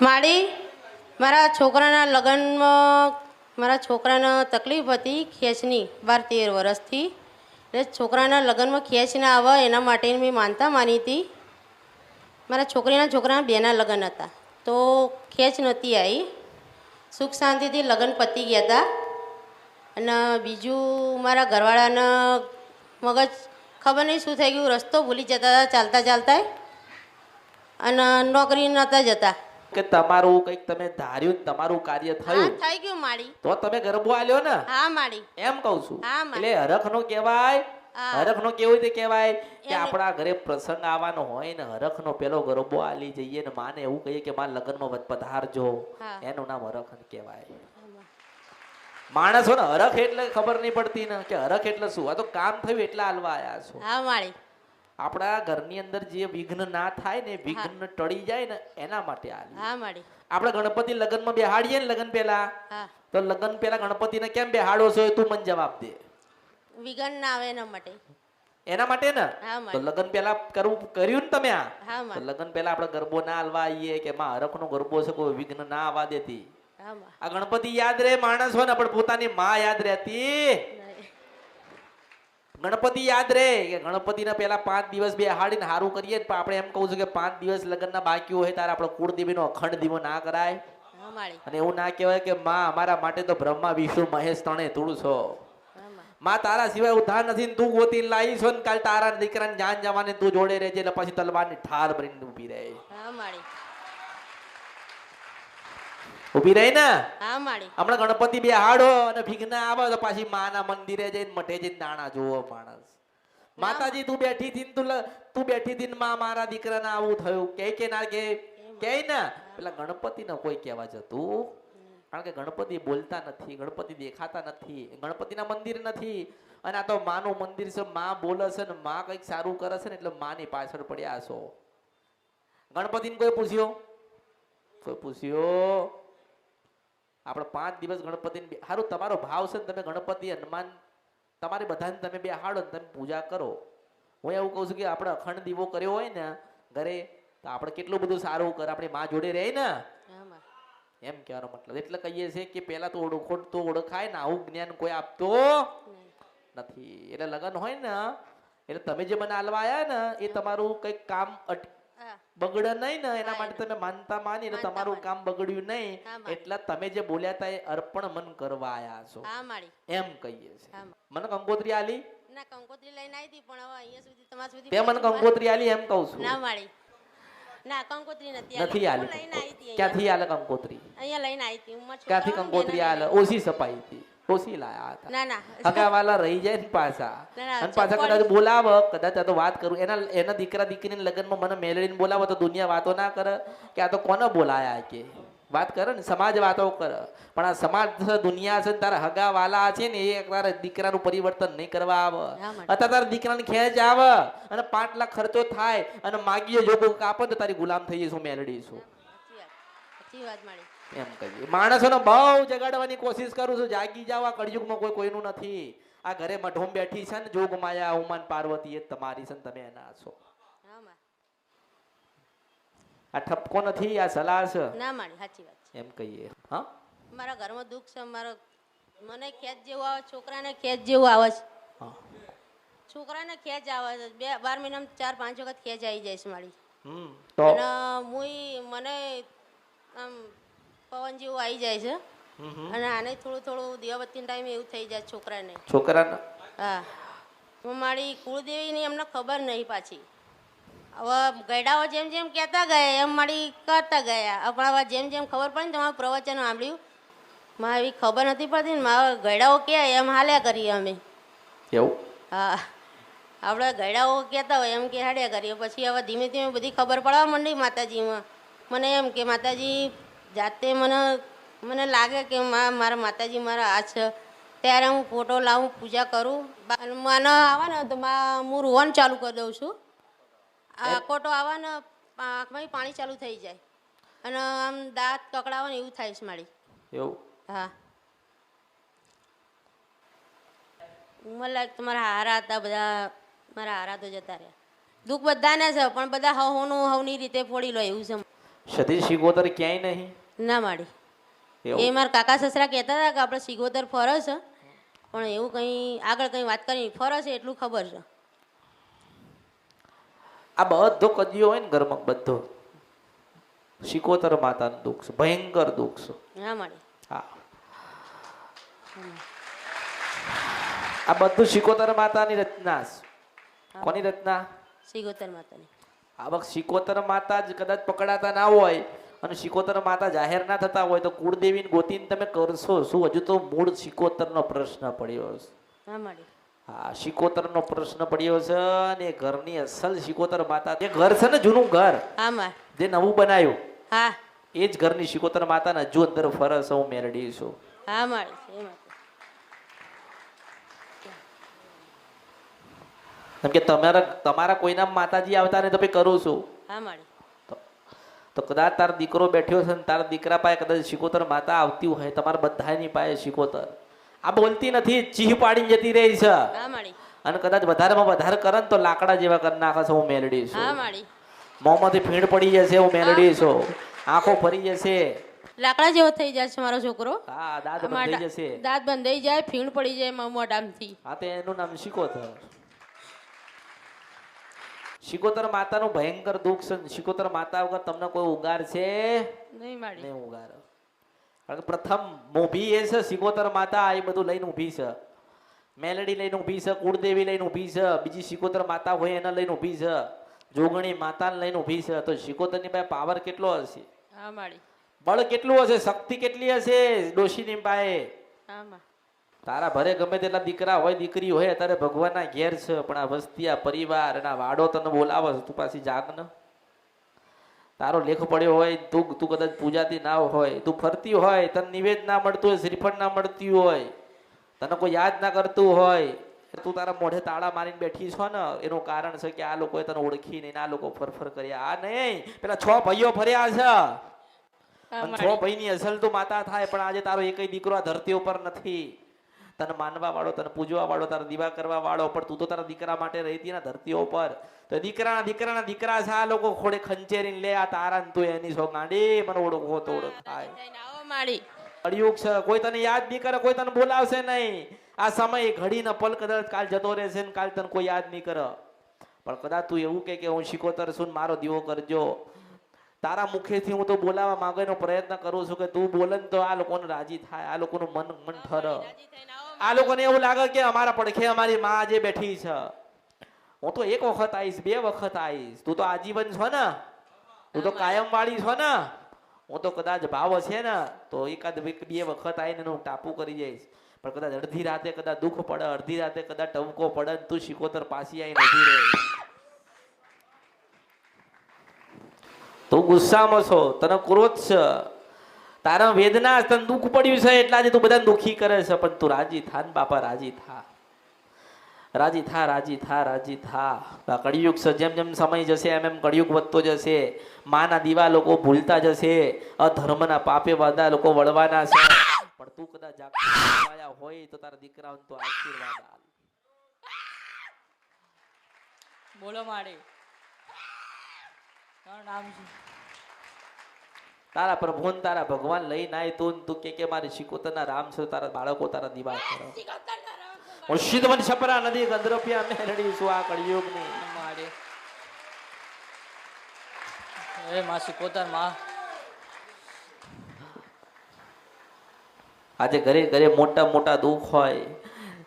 મારી મારા છોકરાના લગ્નમાં મારા છોકરાને તકલીફ હતી ખેંચની 12-13 વર્ષથી. એટલે છોકરાના લગ્નમાં ખેંચ ના આવે એના માટે મેં માનતા માની હતી. મારા છોકરાના બેના લગ્ન હતા તો ખેંચ નહોતી આવી. સુખ શાંતિથી લગ્ન પતી ગયા હતા. અને બીજું મારા ઘરવાળાના મગજ ખબર નહીં શું થઈ ગયું, રસ્તો ભૂલી જતા હતા ચાલતા ચાલતા, અને નોકરી નહોતા જતા. કે તમારું કંઈક તમે ધાર્યું તમારું કાર્ય થયું થઈ ગયું માળી. તો તમે ગરબો આલ્યો ને. હા માળી. એમ કહું છું. હા માળી. એટલે હરખનો કહેવાય. હા. હરખનો કેવું રીતે કહેવાય કે એમ. આપણા ઘરે પ્રસંગ આવવાનો હોય ને હરખનો પેલો ગરબો આલી જઈએ ને માને એવું કહીએ કે મારા લગ્નમાં પધારજો. હા. એનું નામ હરખ કહેવાય. માણસો ને હરખ એટલે ખબર નહીં પડતી ને કે હરખ એટલે શું. આ તો કામ થયું એટલે હાલવા આયા છો. હા માળી. આપણા ઘરની અંદર જે વિઘ્ન ના થાય ને વિઘ્ન ટળી જાય ને એના માટે આલી. હા માળી. આપણે ગણપતિ લગ્નમાં બેહાડીએ ને લગ્ન પહેલા, હા. તો લગ્ન પહેલા ગણપતિને કેમ બેહાડો છો એ તું મને જવાબ દે. વિઘન ના આવે એના માટે. એના માટે ને. હા તો માળી. લગ્ન પહેલા કર્યું ને તમે આ. હા તો માળી. લગ્ન પહેલા આપણે ગરબો ના હાલવા આવીએ કે માં હરખનો ગરબો છે કોઈ વિઘ્ન ના આવવા દેતી. હા માળી. આ ગણપતિ યાદ રહે માણસ હોય ને પણ પોતાની માં યાદ રહેતી. ગણપતિ યાદ રહે કે ગણપતિને પેલા 5 દિવસ બેહાડીને હારું કરીએ પણ આપણે એમ કહું છું કે 5 દિવસ લગ્નના બાકી હોય ત્યારે આપણે કુળદેવીનો અખંડ દીવો ના કરાય. હા માળી. અને એવું ના કહેવાય કે માં અમારા માટે તો બ્રહ્મા વિષ્ણુ મહેશ ત્રણે તું છો. હા માળી. માં તારા સિવાય ઉધાર નથી ને તું ગોતીને લાવી છો ને કાલ તારા દીકરાને જાન જવાને તું જોડે રહેજે એટલે પછી તલવારની ઠાર ભરીને ઊભી રહે. હા માળી. ઊભી રહી ને. હા માળી. હમણાં ગણપતિ બેહાડો અને વિઘ્ન આવે તો પાછી માના મંદિરે જઈને મઠે જઈને દાણા જોવો માણસ. માતાજી તું બેઠી થી તું બેઠી થી માં મારા દીકરાને આવું થયું કે ના કે ને પેલા ગણપતિને કોઈ કહેવા જતું. કારણ કે ગણપતિ બોલતા નથી, ગણપતિ દેખાતા નથી, ગણપતિના મંદિર નથી. અને આ તો માનું મંદિર છે, માં બોલે છે ને માં કંઈક સારું કરે છે ને એટલે માની પાછળ પડ્યા છો. ગણપતિને કોઈ પૂછ્યો? કોઈ પૂછ્યો? આપણે 5 દિવસ ગણપતિને સારું તમારો ભાવ છે ને તમે ગણપતિ હનુમાન તમારે બધાને તમે બેહાડો ને તમે પૂજા કરો. હું એવું કહું છું કે આપણે અખંડ દીવો કર્યો હોય ને ઘરે તો આપણે કેટલું બધું સારું કરે. આપણી માં જોડે રહે ને. હા માળી. એમ કહેવાનો મતલબ એટલે કહીએ છીએ કે પેલા તો ઓળખો ઓળખાય ને આવું જ્ઞાન કોઈ આપતો નથી. એટલે લગન હોય ને એટલે તમે જે મને હાલવા આવ્યા ને એ તમારું કંઈક કામ બગડે નહીં ને એના માટે તમે માનતા માની એટલે તમારું કામ બગડ્યું નહીં એટલે તમે જે બોલ્યા હતા એ અર્પણ મન કરવા આયા છો. હા માળી. એમ કહીએ છીએ. મને કંકોત્રી આલી ના કંકોત્રી લઈને આવી હતી પણ હવે અહીંયા સુધી તમારા સુધી તે મને કંકોત્રી આલી એમ કહું છું. ના માળી. ના કંકોત્રી નથી નથી આલી. આલી. લઈને આવી હતી ક્યાંથી આલે કંકોત્રી? અહીંયા લઈને આવી હતી ઉંમર ક્યાંથી કંકોત્રી આલે? ઓછી સપાઈ હતી, ઓછી લાયા હતા. ના ના હગાવાલા રહી જાય ને પાછા ના, અને પાછા કદાચ બોલાવે કદાચ આ તો વાત કરું એના દીકરા દીકરીના લગ્નમાં મને મેળવીને બોલાવે તો દુનિયા વાતો ના કરે કે આ તો કોને બોલાયા કે વાત કરે ને સમાજ વાતો કરે. પણ આ સમાજ છે, દુનિયા છે, તારા હગાવાલા છે ને એ તારા દીકરાનું પરિવર્તન નહીં કરવા આવે. અત્યારે તારા દીકરાને ખેંચ આવે અને 5 લાખ ખર્ચો થાય અને માગીએ જોગો કાપો તો તારી ગુલામ થઈ જઈશું, મેલડી છું. સાચી વાત માળી. એમ કહીએ. માણસોને બહુ જગાડવાની કોશિશ કરું છું. જાગી જાવ, આ કળયુગમાં કોઈ કોઈનું નથી. આ ઘરે મઢોમ બેઠી છે ને જોગ માયા ઉમાન પાર્વતી એ તમારી છે ને તમે એના છો. આ ઠપકો નથી, આ સલાહ છે. ના માળી સાચી વાત છે. એમ કહીએ. હા મારા ઘરમાં દુઃખ છે. મને ખેંચ જેવું આવે, છોકરાને ખેંચ જેવું આવે છે. છોકરાને ખેંચ આવે છે. 12 મહિનામાં 4-5 વખત ખેંચ આવી જાય છે મારી. તો અને મને આમ પવન જેવું આવી જાય છે. અને આને થોડું થોડું દીવાબત્તી ટાઈમે એવું થઈ જાય છોકરાને. હા હું મારી કુળદેવીની એમને ખબર નહીં પાછી. હવે ગયડાઓ જેમ જેમ કહેતા ગયા એમ મારી કરતા ગયા. પણ હવે જેમ જેમ ખબર પડે ને તમારું પ્રવચન સાંભળ્યું મારે એવી ખબર નથી પડતી ને મારા ગયડાઓ કહે એમ હાલ્યા કરીએ અમે. એવું? હા આપણે ગયડાઓ કહેતા હોય એમ કે હાડ્યા કરીએ. પછી હવે ધીમે ધીમે બધી ખબર પડવા માંડી માતાજીમાં. મને એમ કે માતાજી જાતે મને લાગે કે મારા માતાજી મારા આ છે ત્યારે હું ફોટો લાવું, પૂજા કરું. મને આવે ને તો હું રોવાનું ચાલુ કરી દઉં છું. આ કોટો આવે ને આંખમાં પાણી ચાલુ થઈ જાય અને આમ દાંત કકડાવે ને એવું થાય છે મારી. એવું? હા મને લાગે તમારા હારા હતા બધા, મારા હારા તો જતા રહ્યા. દુઃખ બધાને છે પણ બધા હવની રીતે ફોડી લો એવું છે. સતી શિકોતર ક્યાંય નહીં ના માડી એવું? એ મારા કાકા સસરા કહેતા હતા કે આપણે સિગોતર ફરે છે પણ એવું કંઈ આગળ કંઈ વાત કરી ફરે છે એટલું ખબર છે. આ બધો કજિયો હોય ને ઘરમાં બધો શિકોતર માતાનું દુઃખ છે, ભયંકર દુઃખ છે. ના માડી હા, આ બધું શિકોતર માતાની રચના છે. કોની રચના? સિગોતર માતાની. આ વખત શિકોતર માતા જ કદાચ પકડાતા ના હોય અને શિકોતર માતા જાહેર ના થતા હોય તો કુળદેવીને ગોતીને તમે કરશો શું? હજુ તો મૂળ શિકોતરનો પ્રશ્ન પડ્યો છે. ના માડી હા, શિકોતરનો પ્રશ્ન પડ્યો છે અને ઘરની અસલ શિકોતર માતા જે ઘર છે ને, જૂનું ઘર હા માં જે નવું બનાવ્યું, હા એ જ ઘરની શિકોતર માતાને હજુ અંદર ફરસ હું મેળવી છું. હા માડી એ માતા કેમ કે તમારા કોઈના માતાજી આવતા ને તો ભાઈ કરું છું. હા માડી તો કદાચ તારો દીકરો બેઠ્યો છે ને તારા દીકરા પાસે કદાચ શિકોતર માતા આવતી હોય, તમારા બધાની પાસે શિકોતર આ બોલતી નથી, ચીહ પાડીને જતી રહી છે હા માડી અને કદાચ વધારેમાં વધારે કરે ને તો લાકડા જેવા કરી નાખે છે. હું મેલડી છું. હા માડી મોંમાંથી ફીણ પડી જશે. હું મેલડી છું. આંખો ફરી જશે. લાકડા જેવો થઈ જાય છે મારો છોકરો. હા, દાંત બંધાઈ જશે. દાંત બંધાઈ જાય, ફીણ પડી જાય મોઢામાંથી. હા, તો એનું નામ શિકોતર. શિકોતર માતાનું ભયંકર દુઃખ છે. શિકોતર માતા વગર તમને કોઈ ઉગાર છે નહીં માડી નહીં ઉગાર. કારણ કે પ્રથમ મોભી એ છે શિકોતર માતા. એ બધું લઈને ઊભી છે. મેલડી લઈને ઊભી છે, કુળદેવી લઈને ઊભી છે, બીજી શિકોતર માતા હોય એને લઈને ઊભી છે, જોગણી માતાને લઈને ઊભી છે. તો શિકોતરની પાસે પાવર કેટલો હશે? હા માડી બળ કેટલું હશે? શક્તિ કેટલી હશે ડોશીની પાસે? હા માં તારા ભરે ગમે તેટલા દીકરા હોય દીકરી હોય, અત્યારે ભગવાનના ઘેર છે, પણ આ વસ્તી, આ પરિવાર અને આ વાડો તને બોલાવે છે. તું પાછી જાગ ને. તારો લેખ પડ્યો હોય, તું કદાચ પૂજાતી ના હોય, તું ફરતી હોય, તને નિવેદ ના મળતું હોય, શ્રીફળ ના મળતી હોય, તને કોઈ યાદ ના કરતું હોય, તું તારા મોઢે તાળા મારીને બેઠી છો ને, એનું કારણ છે કે આ લોકોએ તને ઓળખી નહીં, આ લોકો ફરફર કર્યા. આ નહીં, પેલા 6 ભાઈઓ ફર્યા છે. અને 6 ભાઈની અસલ તો માતા થાય, પણ આજે તારો એકય દીકરો આ ધરતી ઉપર નથી. તને માનવા વાળો, તને પૂજવા વાળો, તારા દીવા કરવા વાળો, પણ તું તો તારા દીકરા માટે રહી હતી ને ધરતીઓ પર. તો દીકરાના દીકરા છે. આ લોકો ખોડે ખંચેરીને લે. આ તારા ને તું એની છો ગાંડી. મને ઓળખો તો ઓળખ થાય. આવો માડી કળિયુગ છે. કોઈ તને યાદ નહીં કરે, કોઈ તને બોલાવશે નહીં. આ સમય ઘડીને પલ કદાચ કાલ જતો રહેશે ને કાલ તને કોઈ યાદ નહીં કરે. પણ કદાચ તું એવું કે હું શિકોતર છું, મારો દીવો કરજો. તારા મુખેથી હું તો બોલાવવા માંગવાનો પ્રયત્ન કરું છું કે તું બોલે ને તો આ લોકોને રાજી થાય, આ લોકોનું મન ઠરે. આ લોકોને એવું લાગે કે અમારા પડખે અમારી માં આજે બેઠી છે. હું તો 1 વખત આવીશ, 2 વખત આવીશ. તું તો આજીવન છો ને, તું તો કાયમ વાળી છો ને. હું તો કદાચ ભાવ છે ને તો 1-2 વખત આવીને હું ટાપુ કરી જઈશ. પણ કદાચ અડધી રાતે કદાચ દુઃખ પડે, અડધી રાતે કદાચ ટવકો પડે, તું શિકોતર પાછી આવીને ઊભી રહે. તું ગુસ્સામાં છો, તને ક્રોધ છે, તારા વેદના, તને દુઃખ પડ્યું છે એટલા જ તું બધાને દુઃખી કરે છે. પણ તું રાજી થા ને બાપા, રાજી થા, રાજી થા, રાજી થા, રાજી થા. આ કળિયુગ છે. જેમ જેમ સમય જશે એમ એમ કળિયુગ વધતો જશે. માના દીવા લોકો ભૂલતા જશે. અધર્મના પાપે બધા લોકો વળવાના છે. પણ તું કદાચ જાગૃત હોય તો તારા દીકરાઓને તો આશીર્વાદ આલ. બોલો માડી તારું નામ શું? તારા પ્રભુ ને તારા ભગવાન લઈને આય તું કે મારી શિકોતરના રામ છે. તારા બાળકો તારા દીવા કરે. હું સિદ્ધવન છપરા નદી ગંધર્પિયા મેલડી છું આ કળિયુગની. માડી એ માં શિકોતર માં. આજે ઘરે ઘરે મોટા મોટા દુઃખ હોય,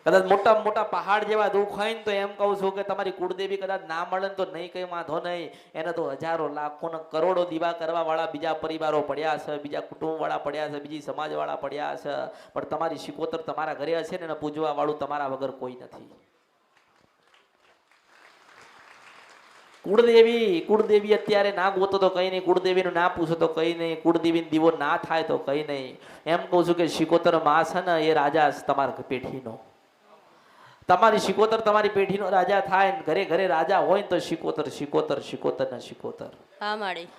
કદાચ મોટા મોટા પહાડ જેવા દુઃખ હોય ને તો એમ કહું છું કે તમારી કુળદેવી કદાચ ના મળે ને તો નહીં, કઈ વાંધો નહીં. એને તો હજારો લાખો ને કરોડો દીવા કરવા વાળા બીજા પરિવારો પડ્યા છે, બીજા કુટુંબ વાળા પડ્યા છે, બીજી સમાજ વાળા પડ્યા છે. પણ તમારી શિકોતર તમારા ઘરે હશે ને એને પૂજવા વાળું તમારા વગર કોઈ નથી. કુળદેવી અત્યારે ના ગોતો તો કઈ નહીં, કુળદેવીનું ના પૂછો તો કઈ નહીં, કુળદેવીનો દીવો ના થાય તો કઈ નહીં. એમ કહું છું કે શિકોતર માં છે ને એ રાજા તમારા પેઢીનો. તમારી શિકોતર તમારી પેઢીનો રાજા થાય ને ઘરે ઘરે રાજા હોય ને તો શિકોતર શિકોતર શિકોતર ને શિકોતર. હા માડી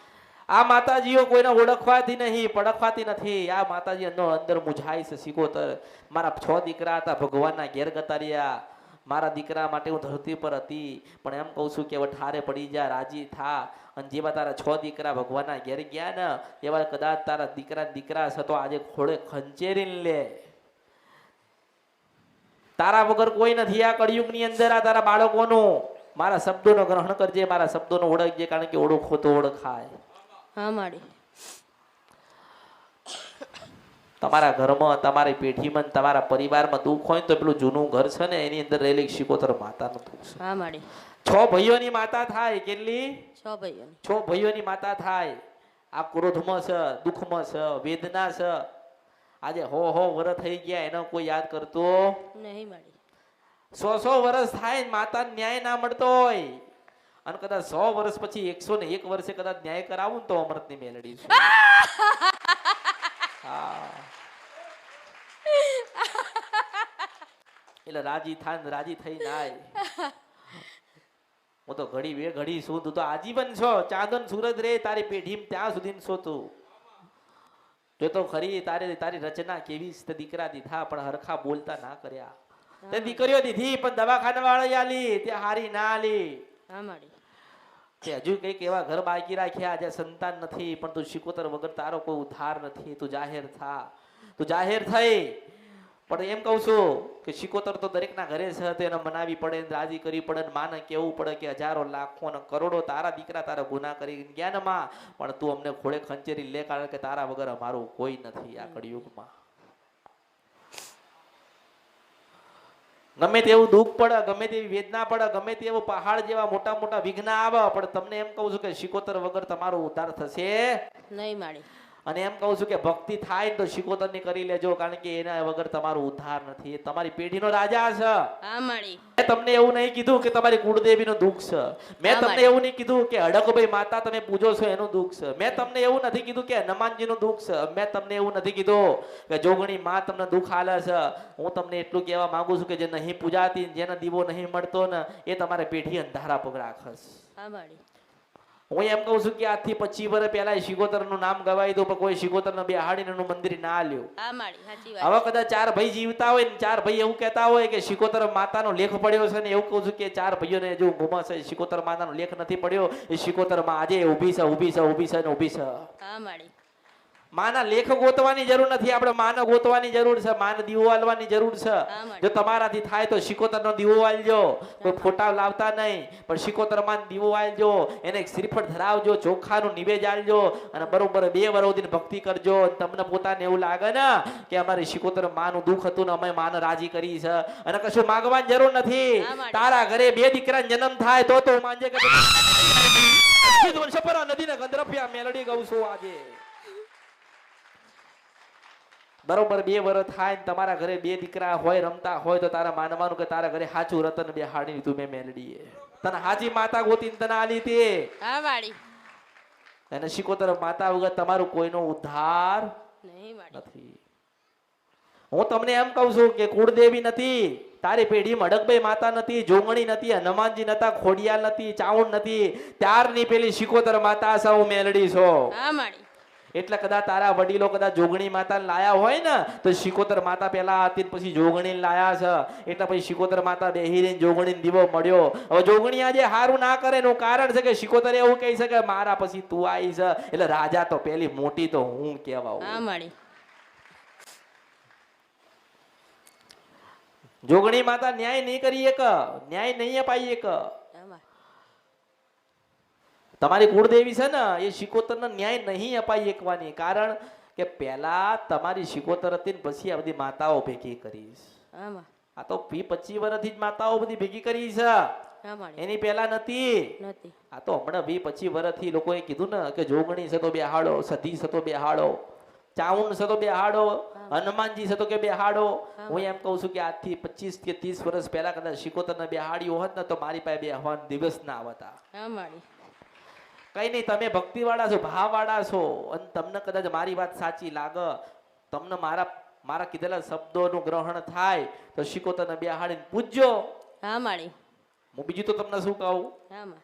આ માતાજીઓ કોઈને ઓળખવાથી નહીં, પડખવાતી નથી. આ માતાજી અંદર મુંજાય છે. શિકોતર મારા 6 દીકરા હતા, ભગવાનના ઘેર ગતા રહ્યા. મારા દીકરા માટે હું ધરતી પર હતી, પણ એમ કહું છું કે હવે ઠારે પડી જા, રાજી થા, અને જેવા તારા 6 દીકરા ભગવાનના ઘેર ગયા ને એવા કદાચ તારા દીકરા છે તો આજે ખોળે ખંચેરીને લે. તારા વગર કોઈ નથી આ કળિયુગની અંદર. આ તારા બાળકોનું મારા શબ્દોનો ગ્રહણ કરજે, મારા શબ્દોનો ઓળખજે, કારણ કે ઓળખો તો ઓળખાય. હા માડી. તમારા ઘરમાં, તમારી પેઢીમાં, તમારા પરિવારમાં દુઃખ હોય તો પેલું જૂનું ઘર છે ને એની અંદર રહેલી શિકોતર માતાનું દુઃખ છે. હા માડી. 6 ભાઈઓની માતા થાય. કેટલી? 6 ભાઈઓની. 6 ભાઈઓની માતા થાય. આ ક્રોધમાં છે, દુઃખમાં છે, વેદના છે. આજે હો વર્ષ થઈ ગયા એનો કોઈ યાદ કરતો નહીં માડી. 100 વર્ષ થાય માતા ન્યાય ના મળતો હોય, અને કદાચ 100 વર્ષ પછી 101 વર્ષે કદાચ ન્યાય કરાવું ને તો અમૃતની મેલડી છે. હા, એટલે રાજી થાન, રાજી થઈ નાય. હું તો ઘડી છું, તું તો આજીવન છો. ચાંદન સૂરજ રે તારી પેઢી ત્યાં સુધી છો તું. જો તો ખરી તારી રચના કેવી છે. દીકરા દીધા પણ હરખા બોલતા ના કર્યા. તે દીકરીઓ દીધી પણ દવાખાના વાળા આલી, તે હારી ના આલી. હા માડી. તે હજુ કઈક એવા ઘર બાકી રાખ્યા જ્યાં સંતાન નથી, પણ તું શિકોતર વગર તારો કોઈ ઉદ્ધાર નથી. તું જાહેર થા, તું જાહેર થઈ. પણ એમ કહું છું કે શિકોતર તો દરેકના ઘરે છે, તો એને મનાવી પડે, રાજી કરવી પડે, માને કેવું પડે કે હજારો લાખો ને કરોડો તારા દીકરા તારા ગુના કરી જ્ઞાનમાં, પણ તું અમને ખોળે ખંચેરી લે, કારણ કે તારા વગર અમારું કોઈ નથી આ કળિયુગમાં. ગમે તેવું દુઃખ પડે, ગમે તેવી વેદના પડે, ગમે તેવું પહાડ જેવા મોટા મોટા વિઘ્ન આવે, પણ તમને એમ કહું છું કે શિકોતર વગર તમારો ઉદ્ધાર થશે નહીં માડી. અને એમ કહું છું કે ભક્તિ થાય તો શિકોતરની કરી લેજો, કારણ કે એના વગર તમારો ઉદ્ધાર નથી. એ તમારી પેઢીનો રાજા છે. હા માડી. મેં તમને એવું નહીં કીધું કે તમારી કુળદેવીનું દુઃખ છે. મેં તમને એવું નહીં કીધું કે અડકભાઈ માતા તમે પૂજો છો એનું દુઃખ છે. મેં તમને એવું નથી કીધું કે હનુમાનજીનું દુઃખ છે. મેં તમને એવું નથી કીધું કે જોગણી માં તમને દુઃખ આલે છે. હું તમને એટલું કહેવા માંગુ છું કે જે નહીં પૂજાતી, જેનો દીવો નહીં મળતો ને, એ તમારે પેઢી અંધારા પગ રાખે છે. હા માડી. હું એમ કહું છું કે આજથી 25 વર્ષ પહેલા શિકોતર નું નામ ગવાઈ દો, પણ કોઈ શિકોતર ને બેહાડીને એનું મંદિર ના લ્યો. હા માડી. સાચી વાત. હવે કદાચ 4 ભાઈ જીવતા હોય ને 4 ભાઈ એવું કહેતા હોય કે શિકોતર માતાનો લેખ પડ્યો છે, ને એવું કહું છું કે 4 ભાઈઓને જો ગુમા છે, શિકોતર માતાનો લેખ નથી પડ્યો. એ શિકોતર માં આજે ઊભી છે, ઊભી છે, ઊભી છે ને ઊભી છે. હા માડી. માના લેખ ગોતવાની જરૂર નથી, આપણે માને ગોતવાની જરૂર છે. માને દીવો આલવાની જરૂર છે. જો તમારાથી થાય તો શિકોતરનો દીવો આલજો, કોઈ ફોટા લાવતા નહીં, પણ શિકોતર માં દીવો આલજો, એને એક શ્રીફળ ધરાવજો, ચોખાનું નિવેદ આલજો, અને બરોબર 2 વર્ષ સુધી ભક્તિ કરજો. તમને પોતાને એવું લાગે ને કે અમારી શિકોતર માનું દુઃખ હતું ને અમે માને રાજી કરી છે, અને કશું માંગવાની જરૂર નથી. તારા ઘરે 2 દીકરા જન્મ થાય તો તું માંજે કે નદીને ગંધરફિયા મેલડી ગઉં છું આજે. બરોબર 2 વર્ષ થાય ને તમારા ઘરે 2 દીકરા હોય, રમતા હોય, તો તારા માનવાનું કે તારા ઘરે હાચું રતન બેહાડી તું મેં મેલડીએ તને હાજી માતા ગોતીને તને આલી તે. હા માડી. અને શિકોતર માતા વગર તમારું કોઈનો ઉદ્ધાર નહીં માડી. નથી. હું તમને એમ કહું છું કે કુળદેવી નથી તારી પેઢીમાં, અડકભાઈ માતા નથી, જોગણી નથી, હનુમાનજી નતા, ખોડિયાલ નથી, ચાઉંડ નથી, ત્યારની પેલી શિકોતર માતા છે, હું મેલડી છો. હા માડી. એટલે કદાચ તારા વડીલો કદાચ જોગણી માતા લાયા હોય ને તો શિકોતર માતા પેલા હતી પછી જોગણી લાયા છે. એટલે પછી શિકોતર માતા બેહીને જોગણી દીવો મળ્યો. હવે જોગણી આજે હારું ના કરે એનું કારણ છે કે શિકોતર એવું કહી છે કે મારા પછી તું આવી છે, એટલે રાજા તો પેલી મોટી તો હું કહેવાઉં. હા માડી. જોગણી માતા ન્યાય નહીં કરી એક, ન્યાય નહીં અપાઈ એક. તમારી કુળદેવી છે ને એ શિકોતરને ન્યાય નહીં અપાઈ એકવાની, કારણ કે પહેલા તમારી શિકોતર હતી ને પછી આ બધી માતાઓ ભેગી કરી. આ તો 25 વર્ષથી જ માતાઓ બધી ભેગી કરી છે, એની પહેલા નથી. આ તો હમણાં 25 વર્ષથી લોકોએ કીધું ને કે જોગણી છે તો બેહાડો, સધી છે તો બેહાડો, ચાઉંડ છે તો બેહાડો, હનુમાનજી છે તો કે બેહાડો. હું એમ કહું છું કે આજથી 25 કે 30 વર્ષ પહેલા કદાચ શિકોતરને બેહાડ્યું હોત ને તો મારી પાસે બેહવાનો દિવસ ના આવતા. કઈ નહીં, તમે ભક્તિ વાળા છો, ભાવ વાળા છો, અને તમને કદાચ મારી વાત સાચી લાગે, તમને મારા કીધેલા શબ્દોનું ગ્રહણ થાય તો શિકોતરને બેહાડીને પૂજજો. હા માડી. હું બીજું તો તમને શું કહું. હા માં.